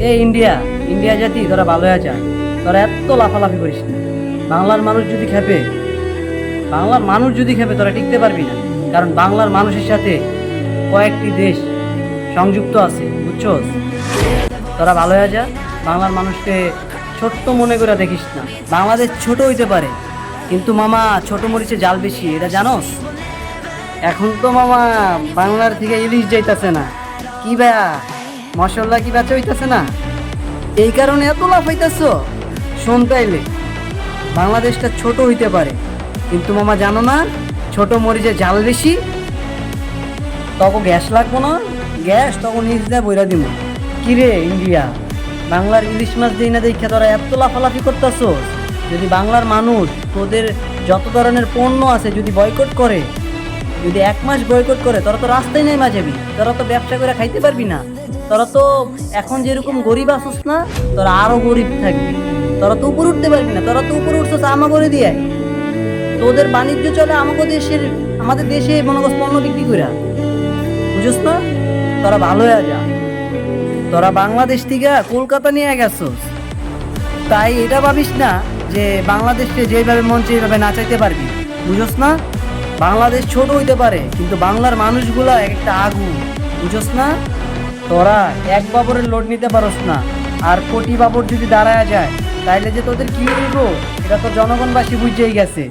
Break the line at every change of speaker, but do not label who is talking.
এ India India জাতি তোরা ভালো আছে, তোরা এত লাফালাফি করিস না। বাংলার মানুষ যদি খেপে তোরা টিকতে পারবি না। কারণ বাংলার মানুষের সাথে কয়েকটি দেশ সংযুক্ত আছে, বুঝছস? তোরা ভালো হয়ে যা, বাংলার মানুষকে ছোট্ট মনে করে দেখিস না। বাংলাদেশ ছোট হইতে পারে, কিন্তু মামা ছোট মরিচে জাল বেশি, এটা জানোস? এখন তো মামা বাংলার থেকে ইলিশ যাইতাছে না, কি ভাইয়া মশলা কি বেচা হইতাছে না, এই কারণে এত লাভ হইতাছ। শোন তাইলে, বাংলাদেশটা ছোট হইতে পারে, কিন্তু মামা জানো না ছোট মরিচে জাল বেশি। তখন গ্যাস লাগবো না, গ্যাস তখন নিজ দিয়ে বইরা দিব। কিরে ইন্ডিয়া, বাংলার ইলিশ মাছ দিই না দেখে তোরা এত লাফালাফি করতেছ। যদি বাংলার মানুষ তোদের যত ধরনের পণ্য আছে যদি বয়কট করে, যদি 1 মাস বয়কট করে, তোরা তো রাস্তায় নেমে যাবি, তোরা তো ব্যবসা করে খাইতে পারবি না। তোরা তো এখন যেরকম গরিব আসুস না, তোরা আরো গরিব থাকবি, তোরা তো উপরে উঠতে পারবি না। তোরা তো উপরে উঠছিস আমা করে দিয়ে, তোদের বাণিজ্য চলে আমাদের দেশে মনে করছ পণ্য বিক্রি করে, বুঝছ না? তোরা ভালো হয়ে যা, তোরা বাংলাদেশ থেকে কলকাতা নিয়ে গেছস, তাই এটা ভাবিস না যে বাংলাদেশকে যেভাবে মন সেইভাবে নাচাইতে পারবি, বুঝছ না? বাংলাদেশ ছোট হইতে পারে, কিন্তু বাংলার মানুষগুলা একটা আগুন, বুঝছ না? তোরা 1 বাবরের লোড নিতে পারস না, আর কোটি বাবর যদি দাঁড়ায় যায় তাইলে যে তোদের কি হইব এটা তো জনগণবাসী বুঝেই গেছে।